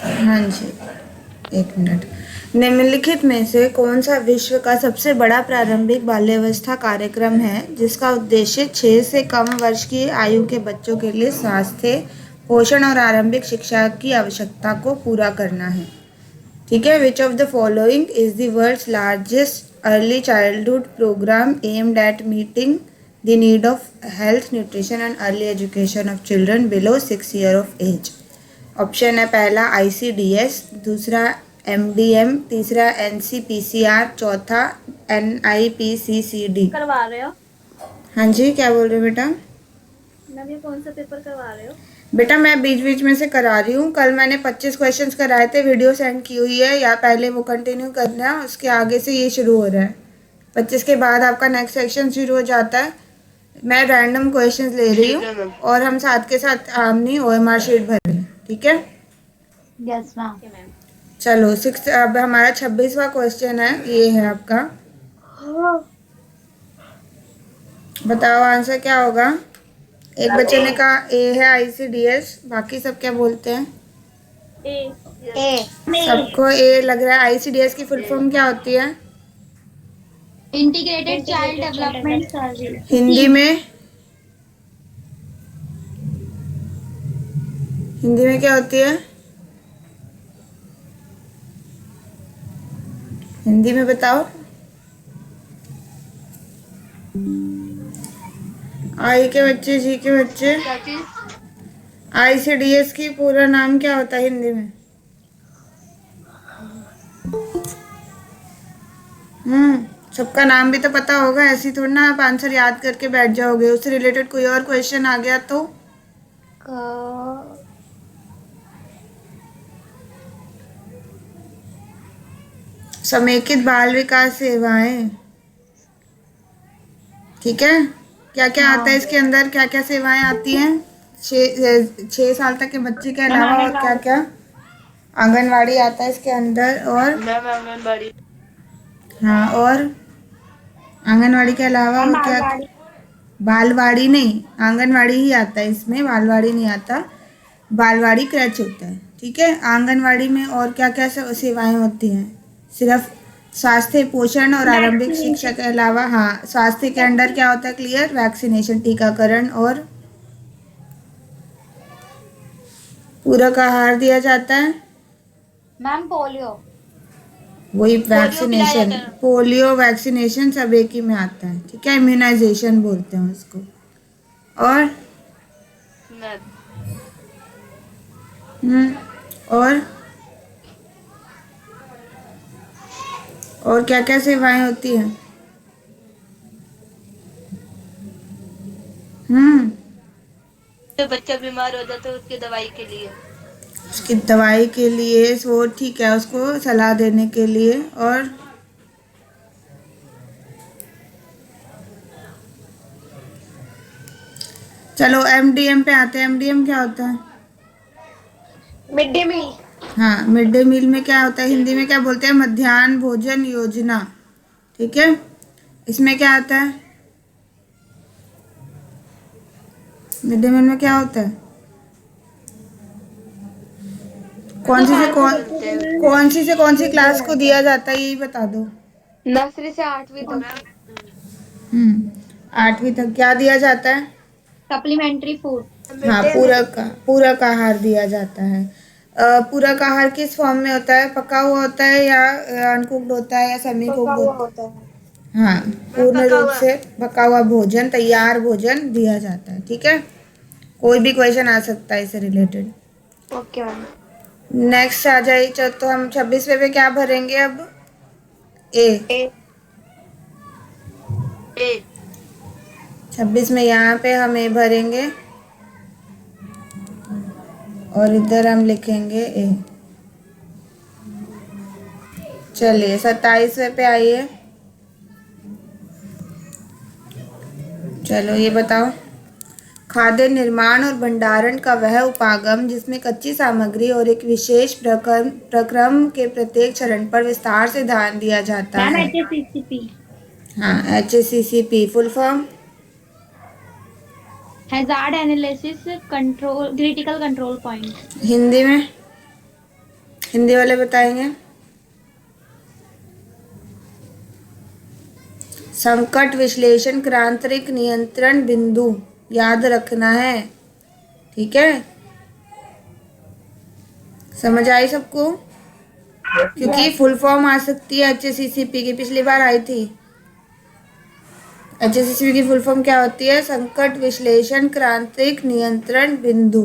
हाँ जी, एक मिनट। निम्नलिखित में से कौन सा विश्व का सबसे बड़ा प्रारंभिक बाल्यावस्था कार्यक्रम है जिसका उद्देश्य 6 से कम वर्ष की आयु के बच्चों के लिए स्वास्थ्य, पोषण और आरंभिक शिक्षा की आवश्यकता को पूरा करना है? ठीक है। Which of the following is the world's largest early childhood program aimed at meeting the need of health, nutrition and early education of children below 6 year of age? Option है पहला ICDS, दूसरा MDM, तीसरा NCPCR, चौथा NIPCCD। करवा रहे हो? हाँ जी, क्या बोल रहे हो बेटा? मैम ये कौन सा पेपर करवा रहे हो? बेटा मैं बीच बीच में से करा रही हूँ। कल मैंने 25 क्वेश्चंस कराए थे, वीडियो सेंड की हुई है, या पहले वो कंटिन्यू करना है, उसके आगे से ये शुरू हो रहा है। 25 के बाद आपका नेक्स्ट सेक्शन शुरू हो जाता है। मैं रैंडम क्वेश्चंस ले रही हूँ और हम साथ के साथ आमनी OMR शीट भर रहे हैं, ठीक है? Yes ma'am. चलो 6, अब हमारा 26वां क्वेश्चन है, ये है आपका। बताओ आंसर क्या होगा? एक बच्चे ने कहा A है ICDS, बाकी सब क्या बोलते हैं? ए। सबको A लग रहा है। ICDS की फुल फॉर्म क्या होती है? इंटीग्रेटेड चाइल्ड डेवलपमेंट हिंदी में? हिंदी में क्या होती है? हिंदी में बताओ। आई के बच्चे, जी के बच्चे, ICDS की पूरा नाम क्या होता है हिंदी में? सबका नाम भी तो पता होगा, ऐसी थोड़ी ना आप आंसर याद करके बैठ जाओगे। उससे रिलेटेड कोई और क्वेश्चन आ गया तो? समेकित बाल विकास सेवाएं, ठीक है। क्या क्या आता है इसके अंदर, क्या क्या सेवाएं आती हैं 6 साल तक के बच्चे के अलावा? और क्या क्या? आंगनवाड़ी आता है इसके अंदर, और आंगनबाड़ी। हाँ, और आंगनवाड़ी के अलावा और क्या? बालवाड़ी नहीं, आंगनवाड़ी ही आता है इसमें, बालवाड़ी नहीं आता। बालवाड़ी क्रच होता है, ठीक है। आंगनवाड़ी में और क्या क्या सेवाएं होती हैं? सिर्फ स्वास्थ्य, पोषण और आरंभिक शिक्षा के अलावा, हाँ, स्वास्थ्य के अंडर क्या होता है? क्लियर, वैक्सीनेशन, टीकाकरण और पूरक आहार दिया जाता है। Ma'am polio. वही वैक्सीनेशन, पोलियो वैक्सीनेशन सब एक ही में आता है, ठीक है। इम्यूनाइजेशन बोलते हैं उसको। और और क्या क्या सेवाएं होती हैं? तो बच्चा बीमार हो जाता है उसकी दवाई के लिए। उसकी दवाई के लिए, वो ठीक है, उसको सलाह देने के लिए। और चलो MDM पे आते हैं। MDM क्या होता है? Mid day meal. हाँ, मिड डे मील में क्या होता है? हिंदी में क्या बोलते हैं? मध्याह्न भोजन योजना, ठीक है। इसमें क्या आता है? मिड डे मील में क्या होता है? कौन सी क्लास को दिया जाता है, यही बता दो। नर्सरी से 8वीं तक। 8वीं तक क्या दिया जाता है? Supplementary food. हाँ, पूरक आहार दिया जाता है। पूरक आहार किस फॉर्म में होता है? पका हुआ होता है या अनकुक्ड होता है या सेमी कुक्ड होता है? हाँ, पूर्ण रूप से पका हुआ भोजन, तैयार भोजन दिया जाता है, ठीक है। कोई भी क्वेश्चन आ सकता है इससे रिलेटेड। Okay ma'am. नेक्स्ट आ जाइए। तो हम 26वें पे क्या भरेंगे अब? ए। 26 में यहाँ पे हम ए भरेंगे और इधर हम लिखेंगे ए। चलिए 27वें पे आइए। चलो ये बताओ, खाद्य निर्माण और भंडारण का वह उपागम जिसमें कच्ची सामग्री और एक विशेष प्रक्रम के प्रत्येक चरण पर विस्तार से ध्यान दिया जाता है। HACCP। हाँ, HACCP full form? Hazard analysis control critical control point. Hindi में? हिंदी वाले बताएंगे। संकट विश्लेषण क्रांतिक नियंत्रण बिंदु याद रखना है, ठीक है। समझ आई सबको? क्योंकि फुल फॉर्म आ सकती है HACCP की, पिछली बार आई थी। HACCP की फुल फॉर्म क्या होती है? संकट विश्लेषण क्रांतिक नियंत्रण बिंदु,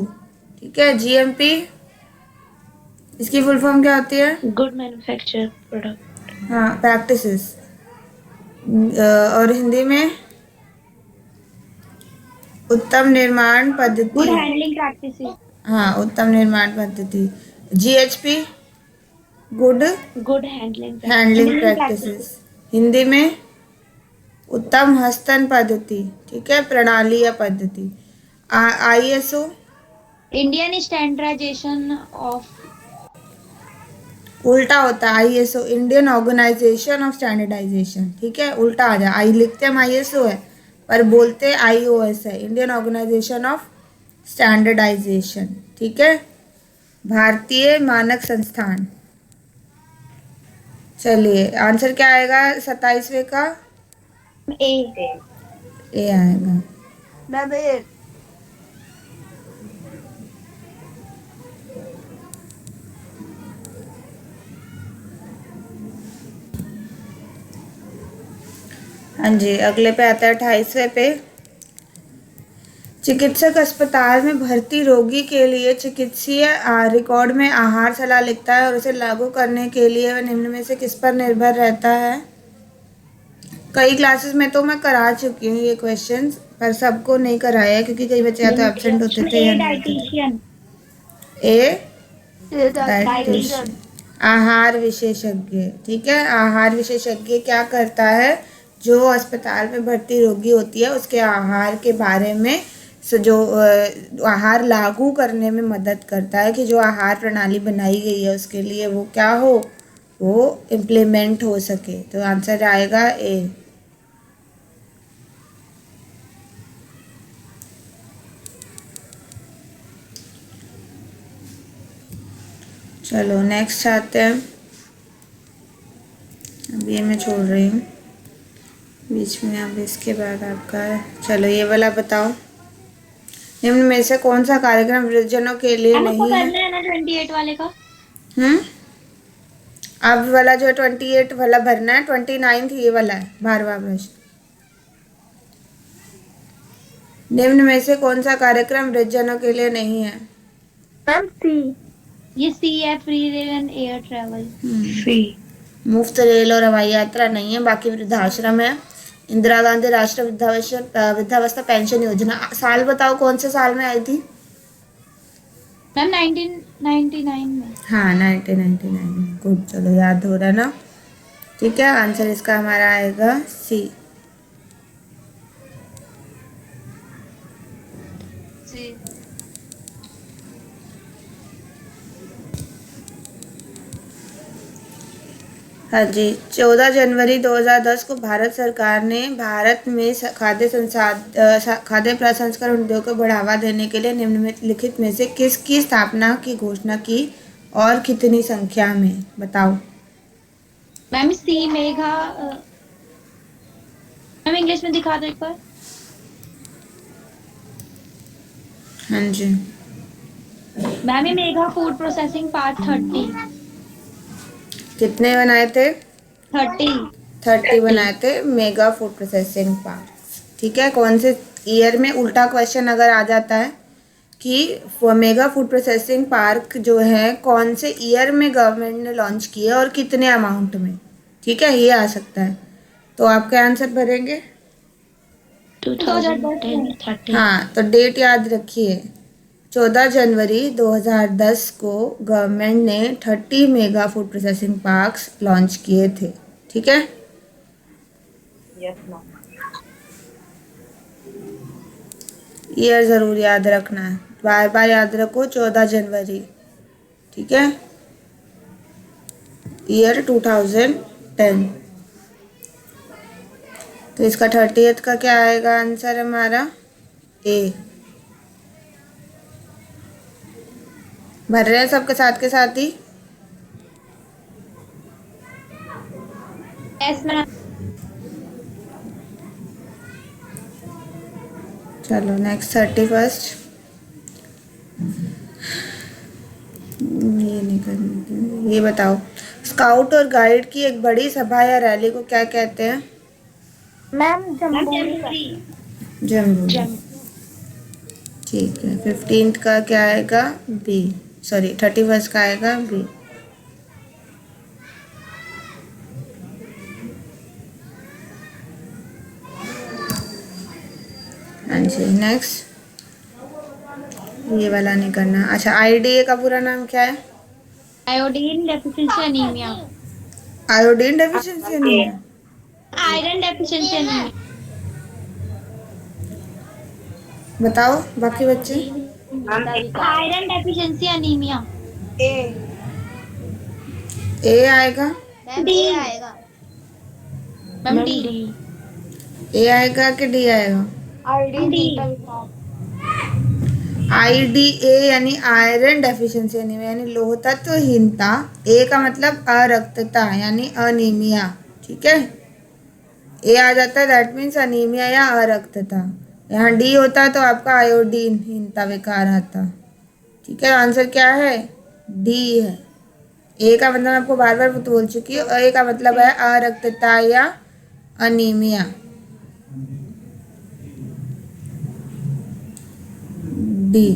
ठीक है। GMP इसकी फुल फॉर्म क्या होती है? Good manufacture product. हाँ, प्रैक्टिसेस। और हिंदी में उत्तम निर्माण पद्धति। Good handling practices. हाँ, उत्तम निर्माण पद्धति। GHP good good handling handling practices. Hindi में उत्तम हस्तन पद्धति, ठीक है, प्रणाली या पद्धति। ISO इंडियन स्टैंडर्डाइजेशन ऑफ, उल्टा होता है। ISO Indian organization of standardization, ठीक है, उल्टा आ जाए। आई लिखते हम ISO है, पर बोलते IOS है, इंडियन ऑर्गेनाइजेशन ऑफ स्टैंडर्डाइजेशन, ठीक है। भारतीय मानक संस्थान। चलिए आंसर क्या आएगा 27वें का? ए आएगा। मैम ए। हाँ जी, अगले पे आता है 28वें पे। चिकित्सक अस्पताल में भर्ती रोगी के लिए चिकित्सीय रिकॉर्ड में आहार सलाह लिखता है और उसे लागू करने के लिए वह निम्न में से किस पर निर्भर रहता है? कई क्लासेस में तो मैं करा चुकी हूँ ये क्वेश्चंस, पर सबको नहीं कराया क्योंकि कई बच्चे या तो एब्सेंट होते थे या नहीं होते थे। डाइटिशियन, आहार विशेषज्ञ, ठीक है। आहार विशेषज्ञ क्या करता है? जो अस्पताल में भर्ती रोगी होती है उसके आहार के बारे में जो आहार लागू करने में मदद करता है कि जो आहार प्रणाली बनाई गई है उसके लिए वो क्या हो, वो इम्प्लीमेंट हो सके। तो आंसर आएगा ए। चलो नेक्स्ट आते हैं। अब ये मैं छोड़ रही हूँ बीच में, अब इसके बाद आपका, चलो ये वाला बताओ। निम्न में से कौन सा कार्यक्रम वृद्धजनों के लिए नहीं है? ना 28 वाले का। अब वाला जो 28 वाला भरना है, 29 ये वाला है 12वां प्रश्न। निम्न में से कौन सा कार्यक्रम वृद्धजनों के लिए नहीं है? मैम सी। ये सी है, free rail and air travel. Free. मुफ्त रेल और हवाई यात्रा नहीं है, बाकी वृद्धाश्रम है। इंदिरा गांधी राष्ट्रीय वृद्धावस्था पेंशन योजना, साल बताओ कौन से साल में आई थी? मैम 1999 में। हाँ 1999 में। गुड, चलो याद हो रहा ना, ठीक है। आंसर इसका हमारा आएगा सी। सी। हाँ जी, 14 जनवरी 2010 को भारत सरकार ने भारत में खाद्य प्रसंस्करण उद्योग को बढ़ावा देने के लिए निम्नलिखित में से किसकी स्थापना की घोषणा की और कितनी संख्या में? बताओ। मैम सी मेघा। मैम इंग्लिश में दिखा दो एक बार। हाँ जी, मैम ये मेघा फूड प्रोसेसिंग पार्क 30। कितने बनाए थे? 30 बनाए थे मेगा फूड प्रोसेसिंग पार्क, ठीक है। कौन से ईयर में? उल्टा क्वेश्चन अगर आ जाता है कि मेगा फूड प्रोसेसिंग पार्क जो है कौन से ईयर में गवर्नमेंट ने लॉन्च किया और कितने अमाउंट में, ठीक है, ये आ सकता है। तो आपके आंसर भरेंगे 2010 30। हाँ, तो डेट याद रखिए, 14 जनवरी 2010 को गवर्नमेंट ने 30 mega food processing parks launch किए थे, ठीक है। ईयर ज़रूर याद रखना है, बार बार याद रखो 14 जनवरी, ठीक है, ईयर 2010। तो इसका 30th का क्या आएगा आंसर हमारा? ए। भर रहे हैं सबके साथ के साथ ही? Yes ma'am. चलो नेक्स्ट 31st। ये नहीं करनी, ये बताओ स्काउट और गाइड की एक बड़ी सभा या रैली को क्या कहते हैं? Ma'am jamboree. जम्बूरी। ठीक है, 15th का क्या आएगा? बी। सॉरी 31st का आएगा बी। हाँ जी नेक्स्ट, ये वाला नहीं करना। अच्छा, आईडीए का पूरा नाम क्या है? Iodine deficiency anaemia. Iodine deficiency anaemia. Iron deficiency anaemia. बताओ बाकी बच्चे। Iron deficiency anaemia. ए आएगा? डी आएगा मैम। डी। ए आएगा कि डी आएगा? डी। आईडीए यानी आयरन डेफिशिएंसी एनीमिया यानी लोह तत्वहीनता। ए का मतलब अरक्तता यानी अनीमिया। ठीक है, ए आ जाता है दैट मीन्स अनीमिया या अरक्तता। यहाँ डी होता तो आपका आयोडीनहीनता विकार आता। ठीक है, आंसर क्या है? डी है। ए का मतलब आपको बार बार बोल चुकी हूँ, ए का मतलब है अरक्तता या अनीमिया। डी।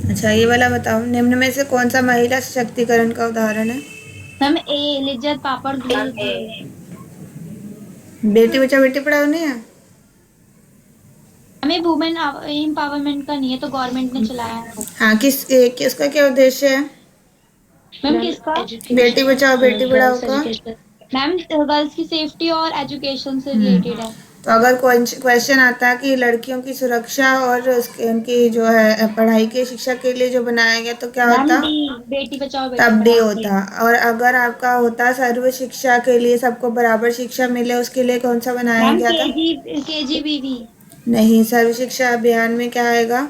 अच्छा, ये वाला बताओ, निम्न में से कौन सा महिला सशक्तिकरण का उदाहरण है? मैम ए लिज्जत पापड़ ग्रिल। बेटी बचाओ बेटी पढ़ाओ नहीं है? हमें वुमेन एम्पावरमेंट का नहीं है, तो गवर्नमेंट ने चलाया है। हाँ, किसका क्या उद्देश्य है? मैम किसका? बेटी बचाओ बेटी पढ़ाओ का। मैम गर्ल्स की सेफ्टी और एजुकेशन से रिलेटेड है। तो अगर क्वेश्चन आता है कि लड़कियों की सुरक्षा और उनकी जो है पढ़ाई की शिक्षा के लिए जो बनाया गया, तो क्या मैम होता? डी, बेटी बचाओ बेटी तब डी पढ़ाओ। होता। और अगर आपका होता सर्व शिक्षा के लिए, सबको बराबर शिक्षा मिले, उसके लिए कौन सा बनाया मैम गया था? केजीबीवी। नहीं, सर्व शिक्षा अभियान में क्या आएगा?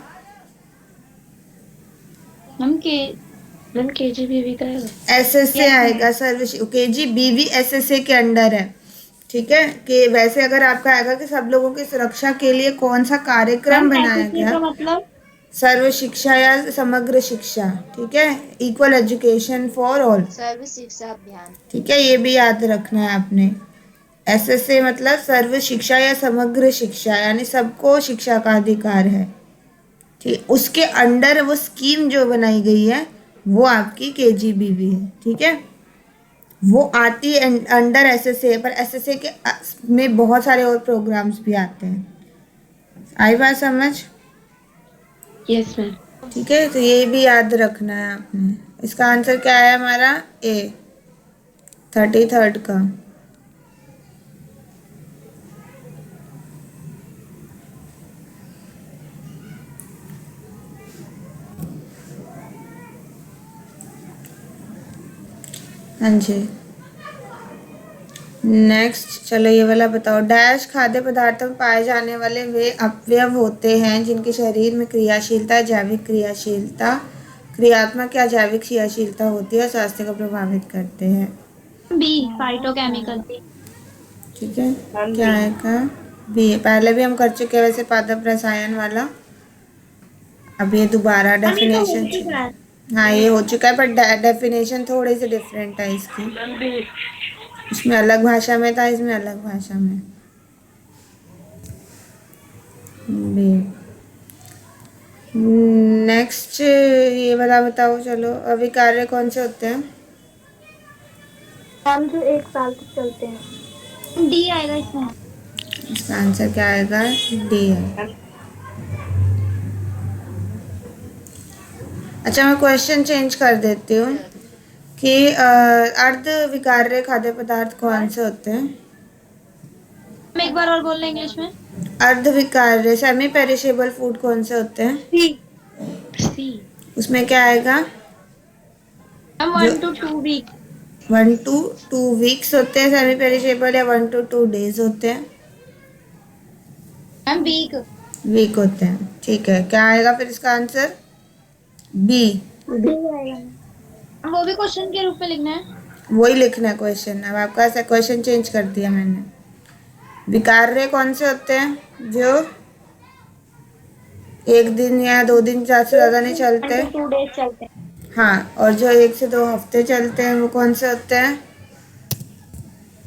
मैम केजीबीवी का है। एसएसए आएगा। सर्व केजीबीवी एसएसए के अंडर है। ठीक है, कि वैसे अगर आपका आएगा कि सब लोगों की सुरक्षा के लिए कौन सा कार्यक्रम बनाया गया? का मतलब सर्व शिक्षा या समग्र शिक्षा। ठीक है, इक्वल एजुकेशन फॉर ऑल। सर्व शिक्षा अभियान। ठीक है, ये भी याद रखना है आपने। एसएसए मतलब सर्व शिक्षा या समग्र शिक्षा यानी सबको शिक्षा का अधिकार है। ठीक, उसके अंडर वो स्कीम जो बनाई गई है वो आपकी केजीबीवी है। ठीक है, वो आती है अंडर एसएसए, पर एसएसए के में बहुत सारे और प्रोग्राम्स भी आते हैं। आई बात समझ? Yes ma'am. ठीक है, तो ये भी याद रखना है आपने। इसका आंसर क्या है हमारा? ए 33rd का। हाँ जी नेक्स्ट, चलो ये वाला बताओ। डैश खाद्य पदार्थों में पाए जाने वाले वे अवयव होते हैं जिनके शरीर में क्रियाशीलता, जैविक क्रियाशीलता, क्रियात्मक या जैविक क्रियाशीलता होती है और स्वास्थ्य को प्रभावित करते हैं। B phytochemical. ठीक है, क्या आएगा? बी। पहले भी हम कर चुके हैं वैसे पादप रसायन वाला। अब ये दोबारा डेफिनेशन। हाँ, ये हो चुका है, पर डेफिनेशन थोड़ी सी डिफरेंट है इसकी। इसमें अलग भाषा में था, इसमें अलग भाषा में। नेक्स्ट, ये वाला बताओ। चलो, अभिकार्य कौन से होते हैं? मैम जो 1 साल तक चलते हैं। डी आएगा इसमें। इसका आंसर क्या आएगा? डी है। अच्छा, मैं क्वेश्चन चेंज कर देती हूँ कि अर्ध विकार्य खाद्य पदार्थ कौन से होते हैं? हम एक बार और बोल रहे इंग्लिश में। अर्ध विकार्य सेमी पेरिशेबल फूड कौन से होते हैं? सी। उसमें क्या आएगा? हम 1 to 2 वीक। 1 to 2 वीक्स होते हैं सेमी पेरिशेबल, या 1 to 2 डेज होते हैं? हम वीक वीक होते हैं। ठीक है, क्या आएगा फिर इसका आंसर? बी। डी आएगा। वो भी क्वेश्चन के रूप में लिखना है। वही लिखना है क्वेश्चन। अब आपका ऐसा क्वेश्चन चेंज कर दिया मैंने। विकार्य कौन से होते हैं जो एक दिन या 2 दिन से ज़्यादा नहीं चलते? 1 to 2 days चलते हैं। हाँ, और जो 1 से 2 हफ्ते चलते हैं वो कौन से होते हैं?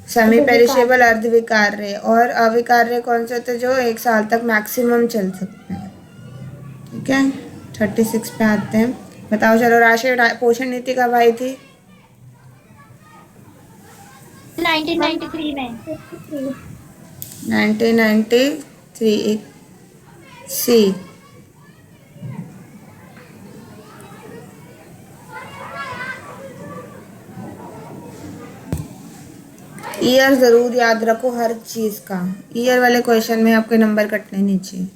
सेमी पेरिशेबल अर्धविकार्य। और अविकार्य कौन से होते हैं जो 1 साल तक मैक्सिमम चल सकते हैं? ठीक है, 36 पे आते हैं। बताओ चलो, राष्ट्रीय पोषण नीति कब आई थी? 1993 में। 1993। सी। ईयर जरूर याद रखो हर चीज का। ईयर वाले क्वेश्चन में आपके नंबर कटने नहीं चाहिए।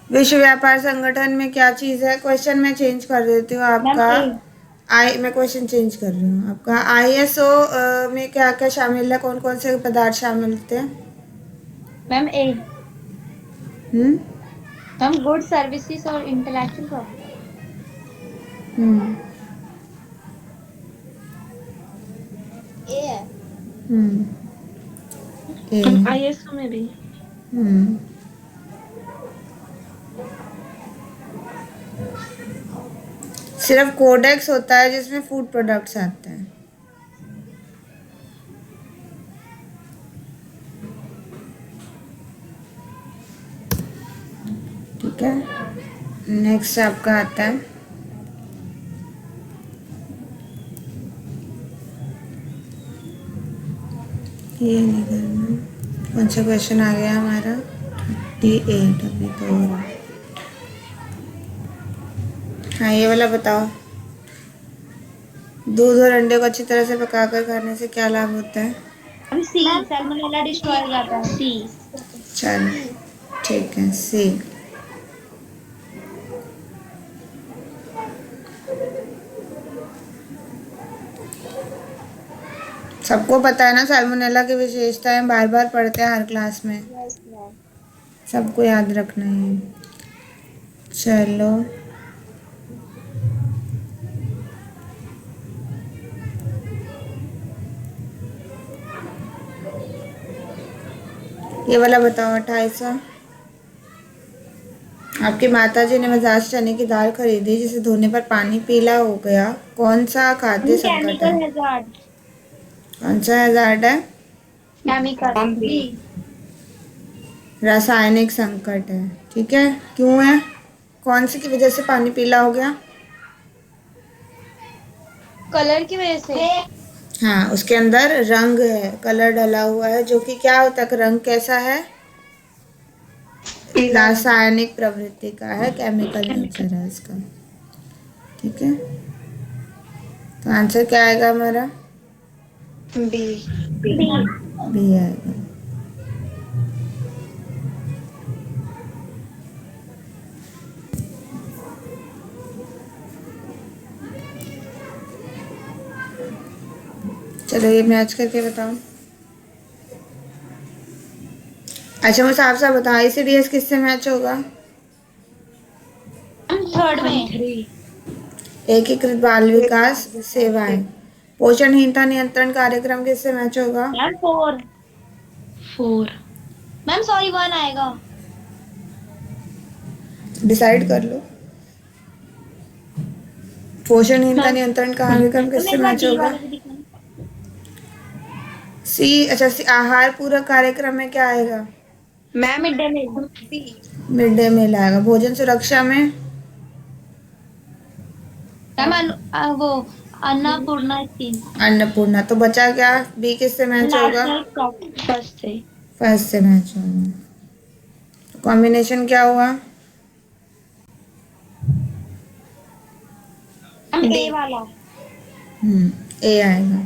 विश्व व्यापार संगठन में क्या चीज है? क्वेश्चन मैं चेंज कर देती हूँ आपका। मैं क्वेश्चन चेंज कर रही हूँ। आपका ISO में क्या क्या शामिल है? कौन कौन से पदार्थ शामिल होते हैं? मैम ए। हम्म मैम गुड सर्विसेज और इंटेलेक्चुअल प्रॉपर्टी। हम्म ए है। हम्म ए। ISO में भी। हम्म सिर्फ कोडेक्स होता है जिसमें फूड प्रोडक्ट्स आते हैं। ठीक है, नेक्स्ट आपका आता है ये नहीं करना। कौन सा क्वेश्चन आ गया हमारा? 38 अभी तो हो रहा। हाँ, ये वाला बताओ। दूध और अंडे को अच्छी तरह से पकाकर खाने से क्या लाभ होता है? हम सी सैल्मोनेला डिस्ट्रॉय हो जाता है। सी। चलो ठीक है, सी। सबको पता है ना सैल्मोनेला की विशेषताएं, बार बार पढ़ते हैं हर क्लास में। सबको याद रखना है। चलो ये वाला बताओ, 28वां। आपकी माताजी ने बाजार से चने की दाल खरीदी जिसे धोने पर पानी पीला हो गया। कौन सा खाद्य संकट है? Chemical hazard. कौन सा हैजार्ड है? Chemical B. रासायनिक संकट है। ठीक है, क्यों है? कौन सी की वजह से पानी पीला हो गया? कलर की वजह से। हाँ, उसके अंदर रंग है, कलर डला हुआ है, जो कि क्या होता है? रंग कैसा है? रासायनिक प्रवृत्ति का है, केमिकल नेचर है इसका। ठीक है, तो आंसर क्या आएगा हमारा? बी। बी आएगा। चलो ये मैच करके बताओ। अच्छा, मुझे साफ साफ बताओ, ICDS किससे मैच होगा? थर्ड में। एकीकृत बाल विकास सेवाएं। पोषणहीनता नियंत्रण कार्यक्रम किससे मैच होगा? मैम 4। 4। मैम सॉरी 1 आएगा। डिसाइड कर लो। पोषणहीनता नियंत्रण कार्यक्रम किससे मैच होगा? सी। अच्छा, सी आहार पूरक कार्यक्रम में क्या आएगा? Ma'am mid day meal. Mid day meal आएगा। भोजन सुरक्षा में? मैम वो अन्नपूर्णा स्कीम। अन्नपूर्णा। तो बचा क्या? बी किससे मैच होगा? नेशनल क्रॉप फर्स्ट से। फर्स्ट से मैच होगा। कॉम्बिनेशन क्या हुआ? ए वाला। ए आएगा।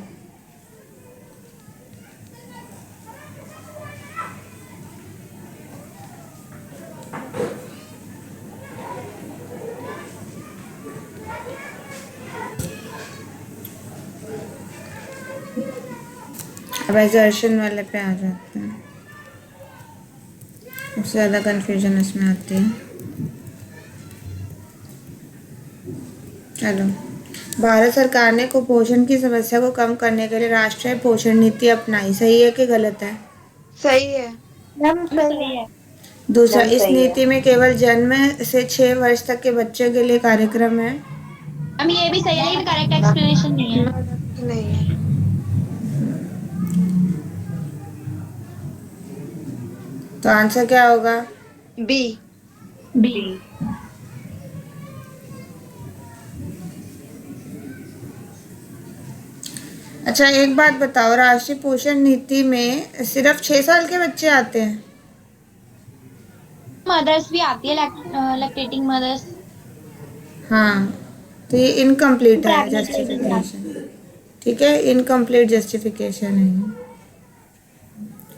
अब एजर्शन वाले पे आ जाते हैं। सबसे ज़्यादा कंफ्यूजन इसमें आती है। चलो, भारत सरकार ने कुपोषण की समस्या को कम करने के लिए राष्ट्रीय पोषण नीति अपनाई। सही है कि गलत है? सही है। मैम सही सही है। है। दूसरा, इस नीति में केवल जन्म से 6 वर्ष तक के बच्चों के लिए कार्यक्रम है। मैम ये भी सही है लेकिन करेक्ट एक्सप्लेनेशन नहीं है। नहीं है। तो आंसर क्या होगा? बी। बी। अच्छा, एक बात बताओ, राष्ट्रीय पोषण नीति में सिर्फ 6 साल के बच्चे आते हैं? मदर्स भी आती है, लैक्टेटिंग मदर्स। हाँ, तो ये इनकम्प्लीट है प्रेग्नेंट लेडीज भी आती जस्टिफिकेशन। ठीक है, इनकम्प्लीट जस्टिफिकेशन है ये।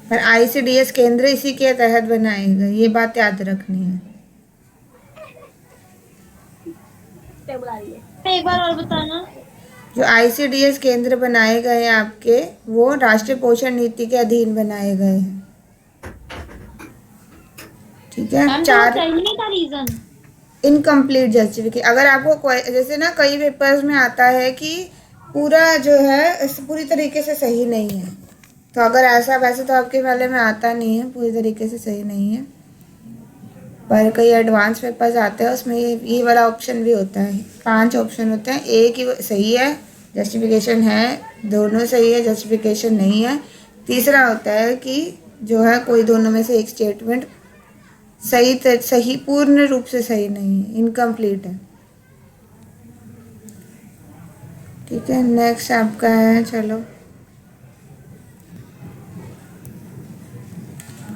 पर आईसीडीएस केंद्र इसी के तहत बनाए गए, ये बात याद रखनी है। है। एक बार और बताना। जो आईसीडीएस केंद्र बनाए गए हैं आपके, वो राष्ट्रीय पोषण नीति के अधीन बनाए गए हैं। ठीक है। मैम तो वो 4 सही नहीं था रीजन। Incomplete justification. अगर आपको जैसे ना कई पेपर्स में आता है कि पूरा जो है पूरी तरीके से सही नहीं है, तो अगर ऐसा, वैसे तो आपके वाले में आता नहीं है पूरी तरीके से सही नहीं है, पर कई एडवांस पेपर्स आते हैं उसमें ये वाला ऑप्शन भी होता है। 5 ऑप्शन होते हैं, एक ही सही है, जस्टिफिकेशन है, दोनों सही है, जस्टिफिकेशन नहीं है। तीसरा होता है कि जो है कोई दोनों में से एक स्टेटमेंट सही पूर्ण रूप से सही नहीं है, इनकम्प्लीट है। ठीक है, नेक्स्ट आपका है, चलो,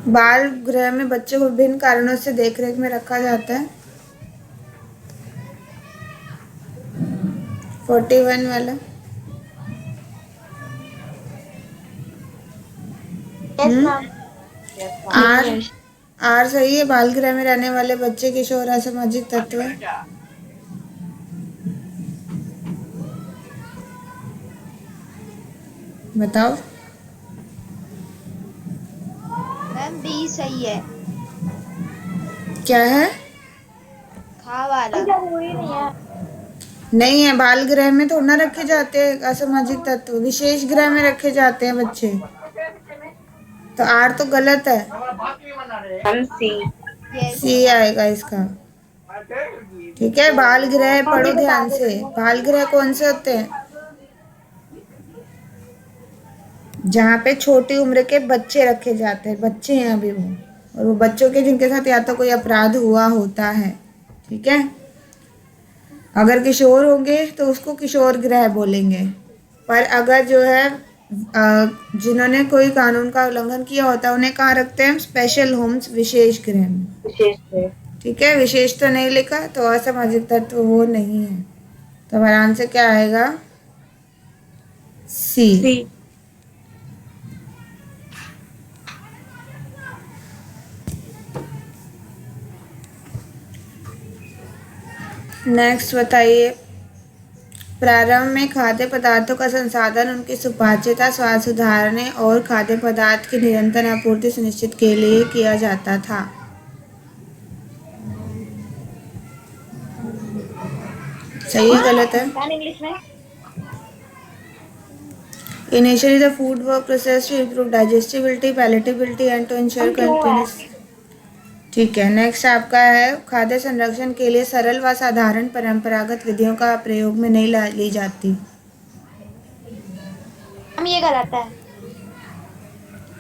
बाल गृह में बच्चों को विभिन्न कारणों से देखरेख में रखा जाता है। 41 वाला। आर आर सही है, बाल गृह में रहने वाले बच्चे किशोर असामाजिक तत्व है। बताओ। मैम बी सही है। क्या है? खा वाला। जरूरी नहीं है। नहीं है, बाल गृह में थोड़ा ना रखे जाते हैं असामाजिक तत्व, विशेष गृह में रखे जाते हैं बच्चे। तो आर तो गलत है, सी आएगा इसका। ठीक है, बाल गृह पढ़ो ध्यान से। बाल गृह कौन से होते हैं? जहाँ पे छोटी उम्र के बच्चे रखे जाते हैं, बच्चे हैं अभी वो, और वो बच्चों के जिनके साथ या तो कोई अपराध हुआ होता है। ठीक है, अगर किशोर होंगे तो उसको किशोर गृह बोलेंगे, पर अगर जो है जिन्होंने कोई कानून का उल्लंघन किया होता है उन्हें कहाँ रखते हैं? स्पेशल होम्स, विशेष गृह में। ठीक है, विशेष तो नहीं लिखा, तो असामाजिक तत्व वो नहीं है। तो हमारा आंसर क्या आएगा? सी। नेक्स्ट बताइए, प्रारंभ में खाद्य पदार्थों का संसाधन उनकी सुपाच्यता, स्वाद सुधारने और खाद्य पदार्थ की निरंतर आपूर्ति सुनिश्चित के लिए किया जाता था। सही है, गलत है? इंग्लिश में। Initially, the food was processed to improve digestibility, palatability and to ensure continuous। ठीक है, नेक्स्ट आपका है, खाद्य संरक्षण के लिए सरल व साधारण परंपरागत विधियों का प्रयोग में नहीं ली जाती। हम ये गलत है।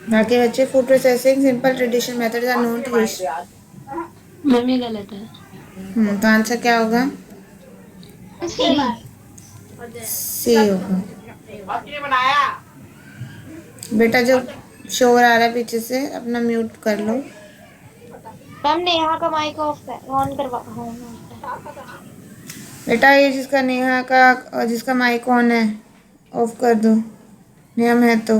बाकी बच्चे, food processing simple traditional methods are known to use. Ma'am ये गलत है। तो आंसर क्या होगा? सी होगा। बेटा, जो शोर आ रहा है पीछे से, अपना म्यूट कर लो। मैम नेहा का माइक ऑफ है, ऑन करवा। बेटा, ये जिसका नेहा का और जिसका माइक ऑन है, ऑफ कर दो, नियम है तो।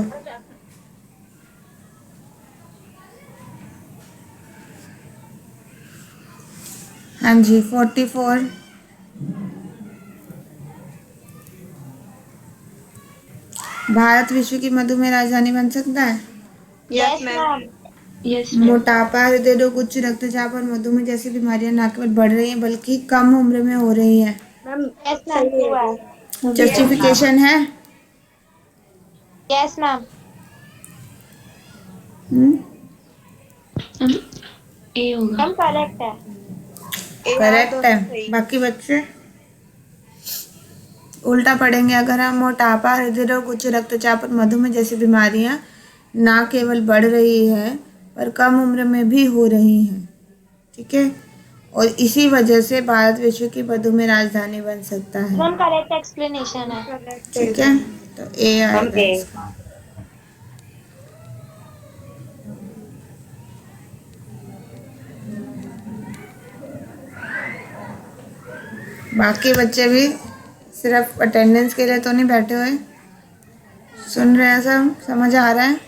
हाँ जी, 44। भारत विश्व की मधुमेह राजधानी बन सकता है? Yes ma'am. यस मोटापा, हृदय रोग, उच्च रक्तचाप और मधुमेह जैसी बीमारियां न केवल बढ़ रही हैं बल्कि कम उम्र में हो रही हैं। Ma'am yes ma'am. जस्टिफिकेशन है? Yes ma'am. ए होगा। मैम करेक्ट है। करेक्ट है। बाकी बच्चे उल्टा पढ़ेंगे। अगर हम मोटापा, हृदय रोग, उच्च रक्तचाप और मधुमेह जैसी बीमारियां ना केवल बढ़ रही है पर कम उम्र में भी हो रही हैं, ठीक है, और इसी वजह से भारत विश्व की मधुमेह राजधानी बन सकता है, मैम करेक्ट एक्सप्लेनेशन है। ठीक है, तो ए आएगा इसका। बाकी बच्चे भी सिर्फ अटेंडेंस के लिए तो नहीं बैठे हुए, सुन रहे हैं सब, समझ आ रहा है?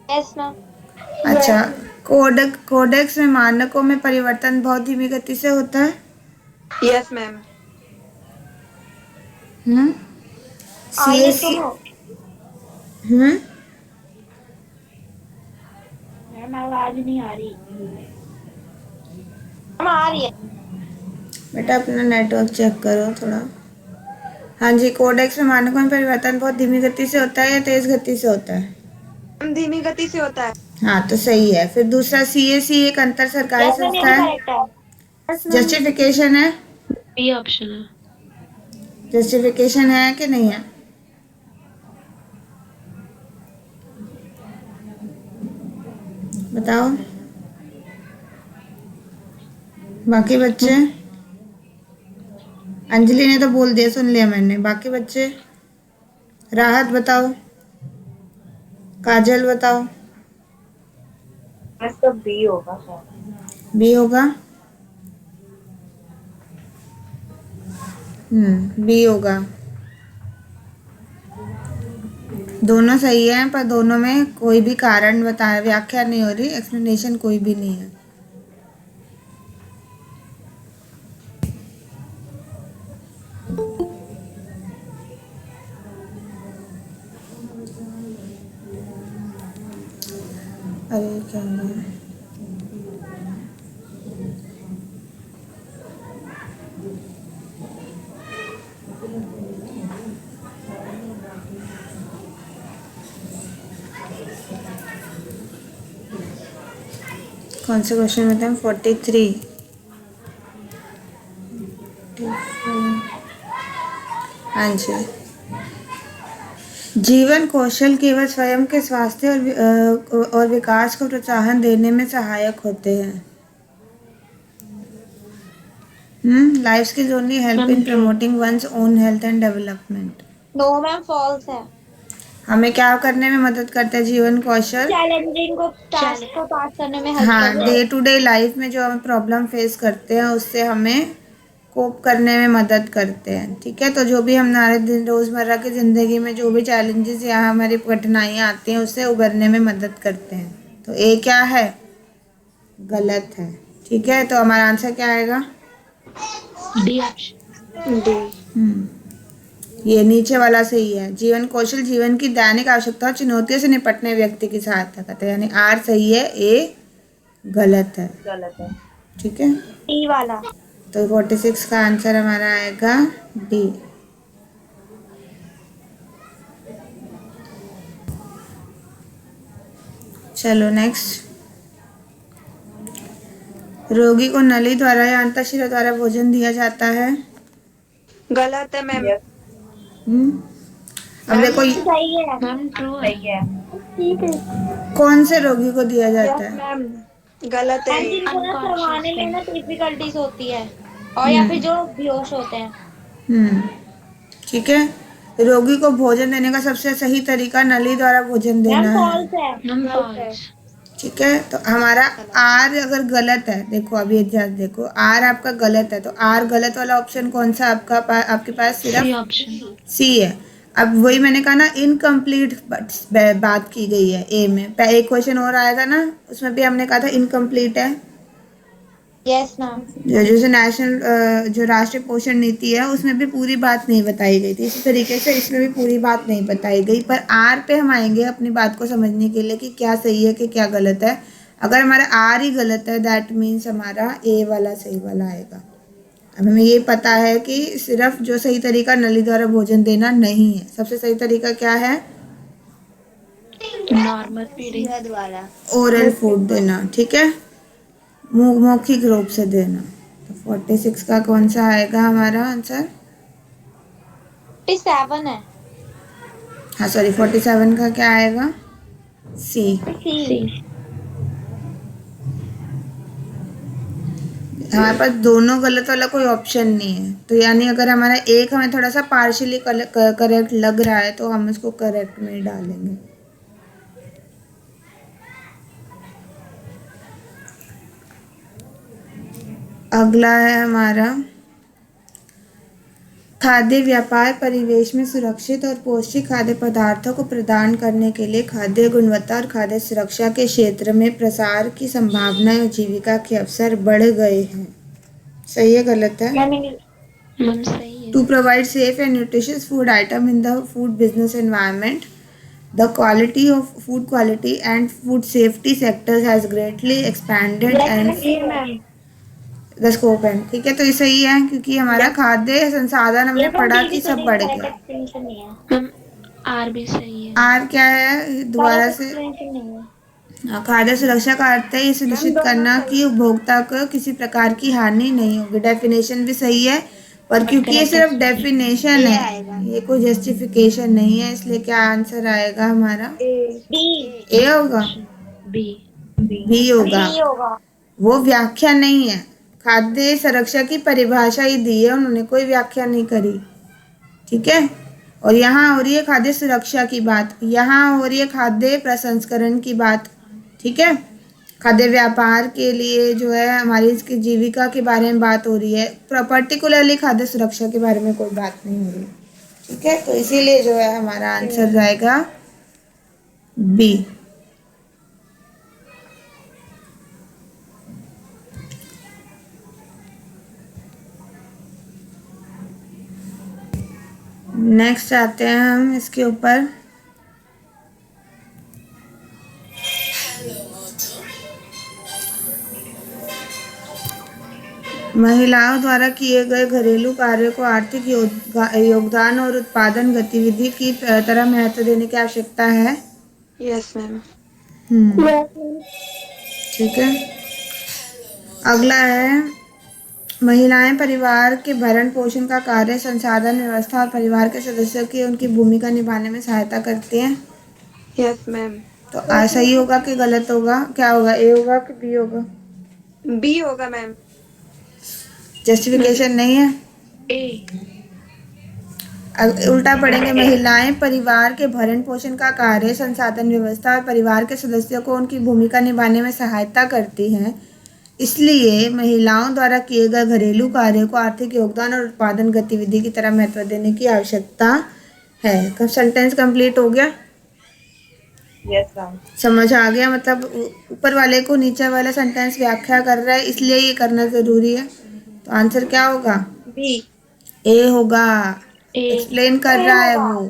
Yes ma'am. अच्छा, कोडेक्स में मानकों में परिवर्तन बहुत धीमी गति से होता है। Yes ma'am. आगे सीएसी सुनो। मैम आवाज नहीं आ रही। मैम आ रही है। बेटा अपना नेटवर्क चेक करो थोड़ा। हाँ जी, कोडेक्स में मानकों में परिवर्तन बहुत धीमी गति से होता है या तेज गति से होता है? धीमी गति से होता है। हाँ, तो सही है। फिर दूसरा, सीएसी एक अंतर सरकारी यस मैम, ये संस्था भी है। करेक्ट है। जस्टिफिकेशन है? बी ऑप्शन है। जस्टिफिकेशन है कि नहीं है? बताओ। बाकी बच्चे, अंजलि ने तो बोल दिया, सुन लिया मैंने। बाकी बच्चे, राहत बताओ, काजल बताओ। तो बी होगा सर। बी होगा? बी होगा। दोनों सही है, पर दोनों में कोई भी कारण बताया, व्याख्या नहीं हो रही, एक्सप्लेनेशन कोई भी नहीं है। अरे क्या हुआ? कौन से क्वेश्चन में थे? 43। हाँ जी। जीवन कौशल केवल स्वयं के स्वास्थ्य और विकास को प्रोत्साहन देने में सहायक होते हैं। Life skills only help in promoting one's own health and development. No ma'am false है। हमें क्या करने में मदद करते हैं जीवन कौशल? चैलेंजिंग को टास्क को पास करने में हेल्प हाँ, करते डे टू डे लाइफ में जो हम प्रॉब्लम फेस करते हैं उससे हमें कोप करने में मदद करते हैं, ठीक है। तो जो भी हमारे दिन रोज़मर्रा की ज़िंदगी में जो भी चैलेंजेस या हमारी कठिनाइयाँ आती हैं उससे उबरने में मदद करते हैं। तो ए क्या है? गलत है, ठीक है। तो हमारा आंसर क्या आएगा? D option. ये नीचे वाला सही है। जीवन कौशल जीवन की दैनिक आवश्यकताओं चुनौतियों से निपटने व्यक्ति की सहायता करता है, यानी आर सही है, ए गलत है, ठीक है। डी वाला। तो 46 का आंसर हमारा आएगा डी। चलो नेक्स्ट। रोगी को नली द्वारा या अंतःशिरा द्वारा भोजन दिया जाता है। गलत है मैम। अब देखो, सही है मैम ट्रू है। ठीक है कौन से रोगी को दिया जाता है? मैम गलत है। मैम, जिनको ना Unconscious सरवाने में ना है। डिफिकल्टीज होती है और या फिर जो बेहोश होते हैं। ठीक है। रोगी को भोजन देने का सबसे सही तरीका नली द्वारा भोजन मैम देना है, फॉल्स है। Ma'am false. ठीक है। तो हमारा आर अगर गलत है, देखो अभी एग्जाम देखो, आर आपका गलत है, तो आर गलत वाला ऑप्शन कौन सा आपके पास? सी सिर्फ ऑप्शन। सी है। अब वही मैंने कहा ना, इनकम्प्लीट बात की गई है ए में। एक क्वेश्चन और आया था ना, उसमें भी हमने कहा था इनकम्प्लीट है। Yes ma'am. जैसे नेशनल जो राष्ट्रीय पोषण नीति है उसमें भी पूरी बात नहीं बताई गई थी, इसी तरीके से इसमें भी पूरी बात नहीं बताई गई। पर आर पे हम आएंगे अपनी बात को समझने के लिए कि क्या सही है कि क्या गलत है। अगर हमारा आर ही गलत है दैट मीन्स हमारा ए वाला सही वाला आएगा, अब हमें ये पता है कि सिर्फ जो सही तरीका नली द्वारा भोजन देना नहीं है, सबसे सही तरीका क्या है? Normal feeding. द्वारा ओरल फूड देना, ठीक है, मौखिक रूप से देना। तो 46 का कौन सा आएगा हमारा आंसर? 47 है। हाँ सॉरी, 47 का क्या आएगा? सी। सी। हमारे पास दोनों गलत वाला कोई ऑप्शन नहीं है, तो यानी अगर हमारा एक हमें थोड़ा सा पार्शियली करेक्ट लग रहा है तो हम इसको करेक्ट में ही डालेंगे। अगला है हमारा, खाद्य व्यापार परिवेश में सुरक्षित और पौष्टिक खाद्य पदार्थों को प्रदान करने के लिए खाद्य गुणवत्ता और खाद्य सुरक्षा के क्षेत्र में प्रसार की संभावनाएं और जीविका के अवसर बढ़ गए हैं। सही है गलत है? मैम सही है। To provide safe and nutritious food item in the food business environment, the quality of food quality and food safety sectors has greatly expanded and the scope है, ठीक है, तो ये सही है क्योंकि हमारा खाद्य संसाधन हमने पढ़ा कि सब बढ़ गया। मैम आर भी सही है। आर क्या है दोबारा से? खाद्य सुरक्षा का अर्थ है ये सुनिश्चित करना कि उपभोक्ता को किसी प्रकार की हानि नहीं होगी। डेफिनेशन भी सही है, पर क्योंकि ये सिर्फ डेफिनेशन है, ये कोई जस्टिफिकेशन नहीं है, इसलिए क्या आंसर आएगा हमारा? ए होगा? बी होगा। वो व्याख्या नहीं है, खाद्य सुरक्षा की परिभाषा ही दी है उन्होंने, कोई व्याख्या नहीं करी, ठीक है। और यहाँ हो रही है खाद्य सुरक्षा की बात, यहाँ हो रही है खाद्य प्रसंस्करण की बात, ठीक है। खाद्य व्यापार के लिए जो है हमारी इसकी जीविका के बारे में बात हो रही है, पर्टिकुलरली खाद्य सुरक्षा के बारे में कोई बात नहीं हो रही, ठीक है। तो इसीलिए जो है हमारा आंसर जाएगा बी। नेक्स्ट आते हैं हम इसके ऊपर, महिलाओं द्वारा किए गए घरेलू कार्यों को आर्थिक योगदान और उत्पादन गतिविधि की तरह महत्व देने की आवश्यकता है। Yes ma'am. ठीक है। अगला है, महिलाएं परिवार के भरण पोषण का कार्य, संसाधन व्यवस्था और परिवार के सदस्यों की उनकी भूमिका निभाने में सहायता करती हैं। Yes ma'am. तो सही होगा कि गलत होगा? क्या होगा, ए होगा कि बी होगा? बी होगा मैम। जस्टिफिकेशन नहीं है, ए। उल्टा पढ़ेंगे, महिलाएं परिवार के भरण पोषण का कार्य, संसाधन व्यवस्था और परिवार के सदस्यों को उनकी भूमिका निभाने में सहायता करती हैं, इसलिए महिलाओं द्वारा किए गए घरेलू कार्यों को आर्थिक योगदान और उत्पादन गतिविधि की तरह महत्व देने की आवश्यकता है। कब सेंटेंस कंप्लीट हो गया? Yes ma'am. समझ आ गया? मतलब ऊपर वाले को नीचे वाला सेंटेंस व्याख्या कर रहा है, इसलिए ये करना जरूरी है। तो आंसर क्या होगा? बी। ए होगा, ए। एक्सप्लेन कर रहा है वो,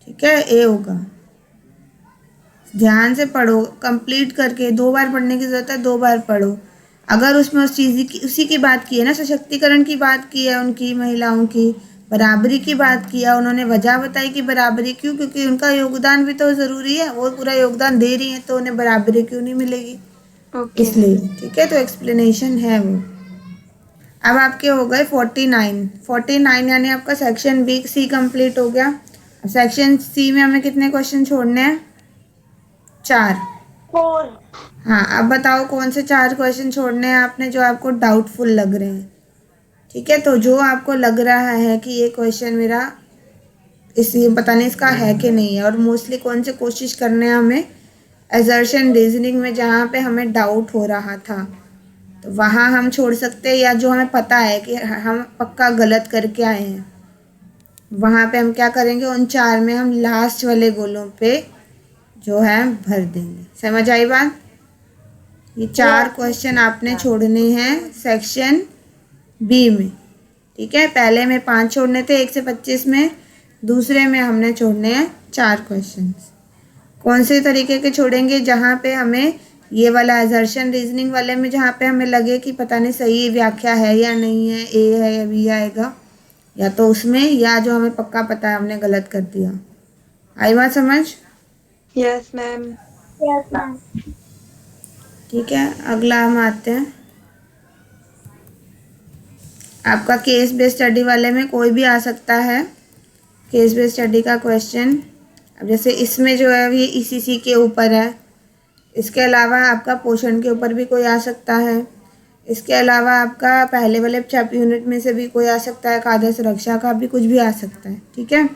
ठीक है, ए होगा। ध्यान से पढ़ो, कंप्लीट करके 2 बार पढ़ने की जरूरत है, 2 बार पढ़ो। अगर उसमें उस चीज़ की, उसी की बात की है ना, सशक्तिकरण की बात की है, उनकी महिलाओं की बराबरी की बात किया, उन्होंने वजह बताई कि बराबरी क्यों, क्योंकि उनका योगदान भी तो ज़रूरी है, वो पूरा योगदान दे रही है तो उन्हें बराबरी क्यों नहीं मिलेगी, इसलिए, ठीक है। तो एक्सप्लेनेशन है वो। अब आपके हो गए 49 यानी आपका सेक्शन बी सी कंप्लीट हो गया। अब सेक्शन सी में हमें कितने क्वेश्चन छोड़ने हैं? 4। हाँ, अब बताओ कौन से 4 क्वेश्चन छोड़ने हैं आपने जो आपको डाउटफुल लग रहे हैं, ठीक है। तो जो आपको लग रहा है कि ये क्वेश्चन मेरा ये पता नहीं इसका है कि नहीं है, और मोस्टली कौन से कोशिश करने हैं हमें, असर्शन रीजनिंग में जहाँ पे हमें डाउट हो रहा था तो वहाँ हम छोड़ सकते हैं, या जो हमें पता है कि हम पक्का गलत करके आए हैं वहाँ पे हम क्या करेंगे, उन 4 में हम लास्ट वाले गोलों पे जो है भर देंगे। समझ आई बात? ये 4 क्वेश्चन आपने छोड़ने हैं सेक्शन बी में, ठीक है। पहले में 5 छोड़ने थे 1 से 25 में, दूसरे में हमने छोड़ने हैं 4 क्वेश्चन। कौन से तरीके के छोड़ेंगे? जहाँ पे हमें ये वाला एजर्शन रीजनिंग वाले में जहाँ पे हमें लगे कि पता नहीं सही व्याख्या है या नहीं है, ए है या बी आएगा, या तो उसमें, या जो हमें पक्का पता है हमने गलत कर दिया। आई बात समझ? Yes ma'am. Yes ma'am. ठीक है, अगला हम आते हैं। आपका केस बेस्ड स्टडी वाले में कोई भी आ सकता है, केस बेस्ड स्टडी का क्वेश्चन। अब जैसे इसमें जो है ये ईसीसी के ऊपर है, इसके अलावा आपका पोषण के ऊपर भी कोई आ सकता है, इसके अलावा आपका पहले वाले चैप यूनिट में से भी कोई आ सकता है, खाद्य सुरक्षा का भी कुछ भी आ सकता है। ठीक है,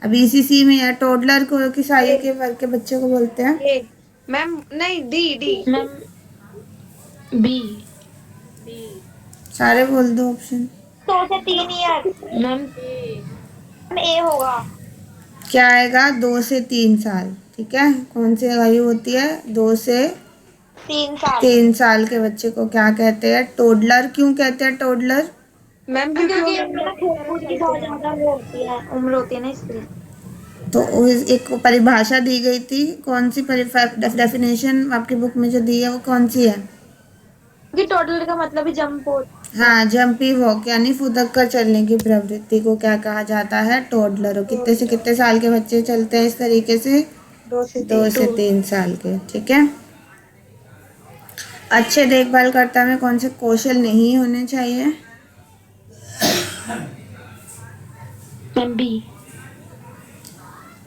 अब ईसीसी में है टोडलर को किस आयु के वर्ग के बच्चे को बोलते हैं? ए मैम, नहीं डी डी। Ma'am B. सारे बोल दो ऑप्शन। 2 से 3 ईयर। मैम ए होगा। क्या आएगा? 2 से 3 साल। ठीक है, कौन सी आयु होती है? 2 से 3 साल। 3 साल के बच्चे को क्या कहते हैं? टोडलर। क्यों कहते हैं टोडलर? मैम क्योंकि क्योंकि खेल-कूद की बहुत ज्यादा वो होती है, उम्र होती है ना, इसलिए। तो एक परिभाषा दी गई थी, कौन सी डेफिनेशन आपकी बुक में जो दी है वो कौन सी है? क्योंकि टोटल का मतलब ही जंप हो। हाँ, जंपी वॉक यानी फुदक कर चलने की प्रवृत्ति को क्या कहा जाता है? टोडलर। कितने से कितने साल के बच्चे चलते हैं इस तरीके से? 2 से 2 से 3 साल के। ठीक है, अच्छे देखभालकर्ता में कौन से कौशल नहीं होने चाहिए? Ma'am B.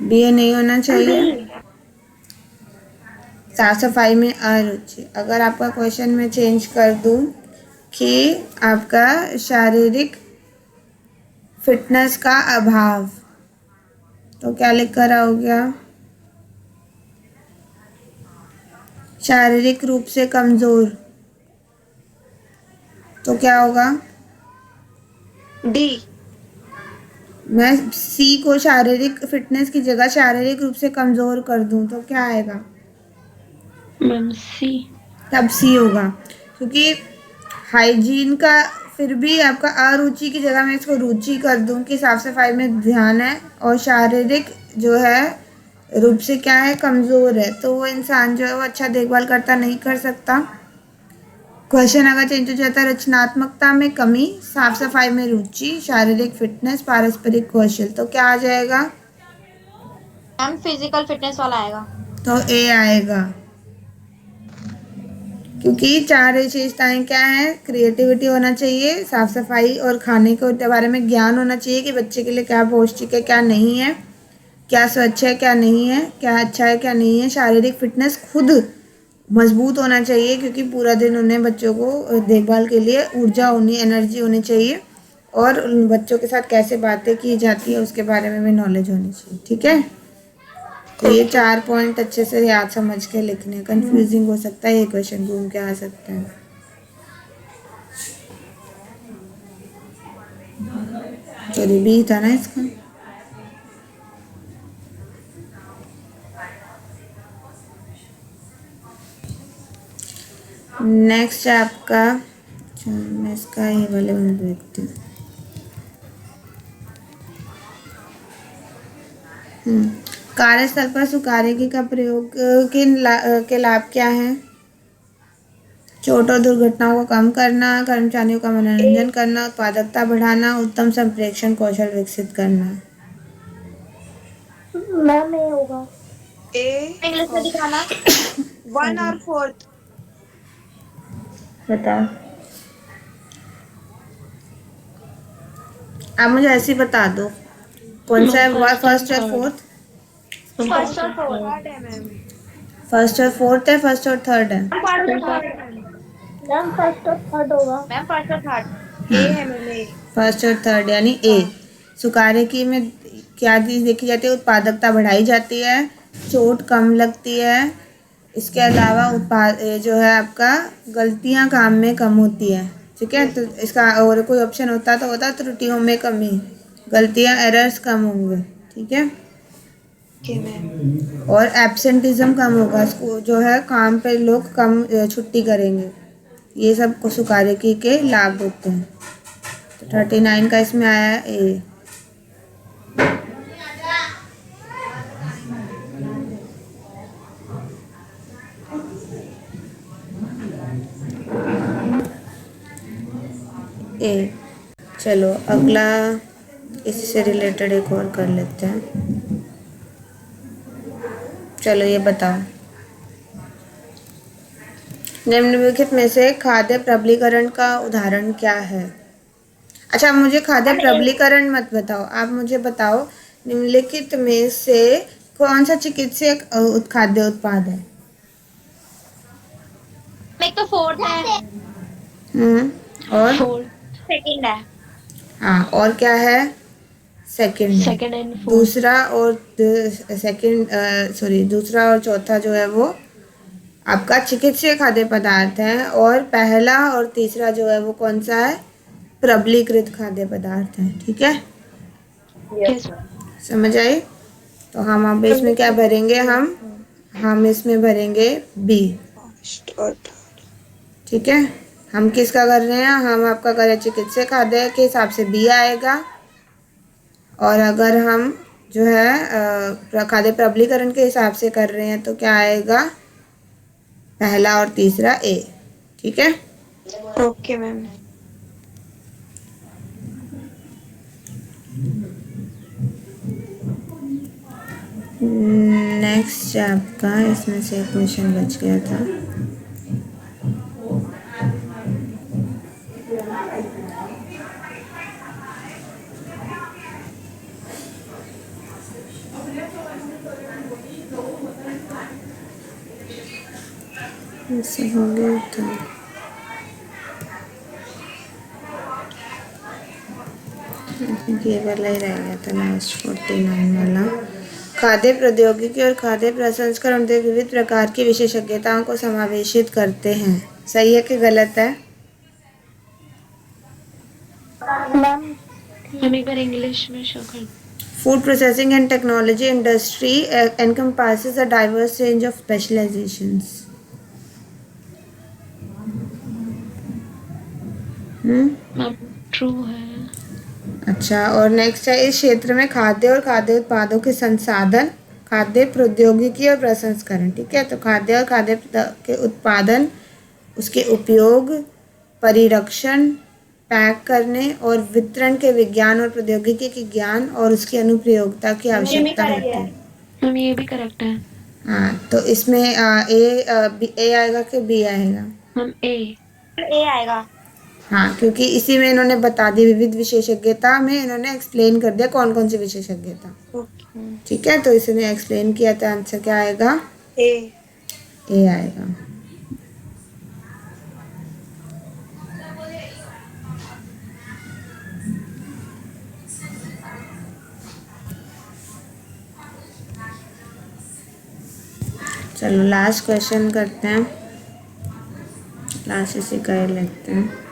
बी नहीं होना चाहिए। साफ सफाई में अरुचि। अगर आपका क्वेश्चन मैं चेंज कर दूं कि आपका शारीरिक फिटनेस का अभाव, तो क्या लिख कर आओगे आप? शारीरिक रूप से कमजोर, तो क्या होगा? डी। मैं सी को शारीरिक फिटनेस की जगह शारीरिक रूप से कमजोर कर दूं तो क्या आएगा? मैम सी। तब सी होगा, क्योंकि हाइजीन का फिर भी आपका अरुचि की जगह मैं इसको रुचि कर दूं कि साफ सफाई में ध्यान है, और शारीरिक जो है रूप से क्या है? कमज़ोर है, तो वो इंसान जो है वो अच्छा देखभाल करता नहीं कर सकता। क्वेश्चन अगर चेंज हो जाता है, रचनात्मकता में कमी, साफ सफाई में रुचि, शारीरिक फिटनेस, पारस्परिक कौशल, तो क्या आ जाएगा? मैम फिजिकल फिटनेस वाला आएगा। तो ए आएगा, क्योंकि 4 विशेषताएं क्या है? क्रिएटिविटी होना चाहिए, साफ सफाई और खाने के बारे में ज्ञान होना चाहिए कि बच्चे के लिए क्या पौष्टिक है क्या नहीं है, क्या स्वच्छ है क्या नहीं है, क्या अच्छा है क्या नहीं है। शारीरिक फिटनेस खुद मजबूत होना चाहिए, क्योंकि पूरा दिन उन्हें बच्चों को देखभाल के लिए ऊर्जा होनी, एनर्जी होनी चाहिए, और उन बच्चों के साथ कैसे बातें की जाती है उसके बारे में भी नॉलेज होनी चाहिए। ठीक है, तो ये 4 पॉइंट अच्छे से याद समझ के लिखने। कंफ्यूजिंग हो सकता है, ये क्वेश्चन घूम के आ सकता है। चलिए बी था ना इसका। नेक्स्ट है आपका, मैं इसका ये वाले में देखती हूँ। कार्यस्थल पर सुकारेगी का प्रयोग के लाभ क्या हैं? चोट और दुर्घटनाओं को कम करना, कर्मचारियों का मनोरंजन करना, उत्पादकता बढ़ाना, उत्तम संप्रेषण कौशल विकसित करना। मैम ए होगा। ए इंग्लिश में दिखाना। 1 और 4। बताओ, आप मुझे ऐसे ही बता दो कौन सा है, फर्स्ट और फोर्थ? फर्स्ट और फोर्थ। थर्ड है मैम। फर्स्ट और फोर्थ है, फर्स्ट और थर्ड है। मैम फर्स्ट और थर्ड होगा। मैम फर्स्ट और थर्ड। ए है मैम, ए। फर्स्ट और थर्ड यानी ए। सुकारेकी में क्या चीज़ देखी जाती है? उत्पादकता बढ़ाई जाती है, चोट कम लगती है, इसके अलावा उत्पाद जो है आपका गलतियां काम में कम होती है। ठीक है, तो इसका और कोई ऑप्शन होता तो होता त्रुटियों में कमी, गलतियां एरर्स कम होंगे। ठीक है, ओके मैम। और एब्सेंटिज्म कम होगा, इसको जो है काम पे लोग कम छुट्टी करेंगे। ये सब को सुकारेकी के लाभ होते हैं। तो 39 का इसमें आया है ए। ए। चलो अगला इसी से रिलेटेड एक और कर लेते हैं। चलो ये बताओ, निम्नलिखित में से खाद्य प्रबलीकरण का उदाहरण क्या है? अच्छा, मुझे खाद्य प्रबलीकरण मत बताओ, आप मुझे बताओ निम्नलिखित में से कौन सा चिकित्सीय खाद्य उत्पाद है? एक तो फोर्थ है, और फोर्थ, सेकंड है, हाँ, और क्या है? सेकंड है। Second and fourth. दूसरा और चौथा जो है वो आपका चिकित्सीय खाद्य पदार्थ है, और पहला और तीसरा जो है वो कौन सा है? प्रबलीकृत खाद्य पदार्थ है। ठीक है, यस। समझ आई? तो हम अब इसमें क्या भरेंगे? हम इसमें भरेंगे बी। ठीक है, हम किसका कर रहे हैं? हम आपका कर रहे हैं चिकित्सीय खाद्य के हिसाब से बी आएगा, और अगर हम जो है खाद्य प्रबलीकरण के हिसाब से कर रहे हैं तो क्या आएगा? पहला और तीसरा ए। ठीक है, ओके मैम। नेक्स्ट आपका इसमें से एक क्वेश्चन बच गया था। इससे हो गया था। ये वाला ही रह गया था लास्ट 49 वाला। खाद्य प्रौद्योगिकी और खाद्य प्रसंस्करण उद्योग विविध प्रकार की विशेषज्ञताओं को समावेशित करते हैं। सही है कि गलत है? मैम एक बार इंग्लिश में शो कर। Food processing and technology industry encompasses a diverse range of specializations. Ma'am true है। अच्छा, और नेक्स्ट है, इस क्षेत्र में खाद्य और खाद्य उत्पादों के संसाधन, खाद्य प्रौद्योगिकी और प्रसंस्करण। ठीक है, तो खाद्य और खाद्य के उत्पादन, उसके उपयोग, परिरक्षण, पैक करने और वितरण के विज्ञान और प्रौद्योगिकी के ज्ञान और उसकी अनुप्रयोगता की आवश्यकता होती है। मैम ये भी करेक्ट है। हाँ, तो इसमें ए आएगा कि बी आएगा? मैम ए आएगा। हाँ, क्योंकि इसी में इन्होंने बता दी, विविध विशेषज्ञता में इन्होंने एक्सप्लेन कर दिया कौन कौन सी विशेषज्ञता। ठीक है, तो इसने एक्सप्लेन किया, तो आंसर क्या आएगा? ए आएगा। चलो लास्ट क्वेश्चन करते हैं, लास्ट इसी का ही लेते हैं।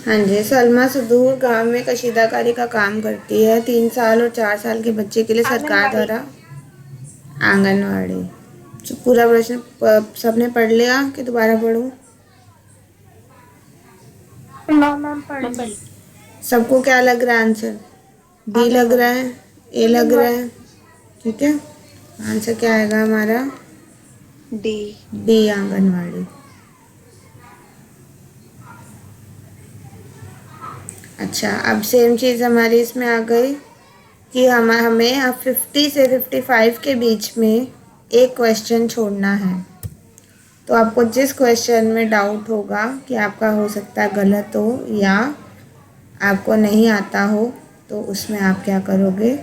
हाँ जी, सलमा सुदूर गांव में कशीदाकारी का काम करती है। 3 साल और 4 साल के बच्चे के लिए सरकार द्वारा आंगनवाड़ी। तो पूरा प्रश्न सबने पढ़ लिया कि दोबारा पढ़ूं? सबको क्या लग रहा है आंसर? बी लग रहा है, ए लग रहा है? ठीक है, आंसर क्या आएगा हमारा? डी आंगनवाड़ी। अच्छा, अब सेम चीज़ हमारी इसमें आ गई कि हमें अब 50 से 55 के बीच में एक क्वेश्चन छोड़ना है। तो आपको जिस क्वेश्चन में डाउट होगा कि आपका हो सकता है गलत हो या आपको नहीं आता हो, तो उसमें आप क्या करोगे?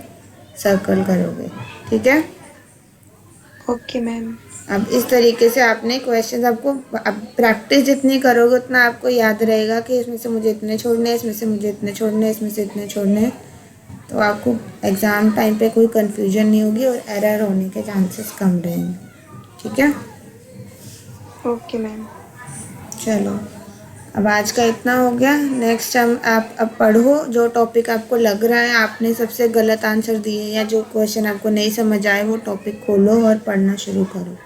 सर्कल करोगे। ठीक है, ओके मैम। अब इस तरीके से आपने क्वेश्चन, आपको अब प्रैक्टिस जितनी करोगे उतना आपको याद रहेगा कि इसमें से मुझे इतने छोड़ने, इसमें से मुझे इतने छोड़ने, इसमें से इतने छोड़ने। तो आपको एग्ज़ाम टाइम पे कोई कंफ्यूजन नहीं होगी और एरर होने के चांसेस कम रहेंगे। ठीक है, ओके मैम। चलो अब आज का इतना हो गया। नेक्स्ट हम आप अब पढ़ो, जो टॉपिक आपको लग रहा है आपने सबसे गलत आंसर दिए या जो क्वेश्चन आपको नहीं समझ आए, वो टॉपिक खोलो और पढ़ना शुरू करो।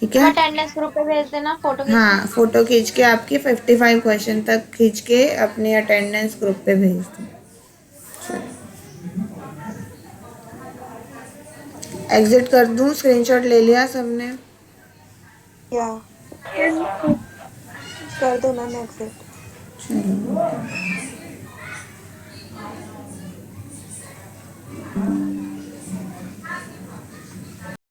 ठीक है, अटेंडेंस ग्रुप पे भेज देना फोटो। हाँ, फोटो खींच के आपकी 55 क्वेश्चन तक खींच के अपने अटेंडेंस ग्रुप पे भेज दो। एग्जिट कर दूँ? स्क्रीनशॉट ले लिया सबने? कर दो मैम एक्सेप्ट। चलो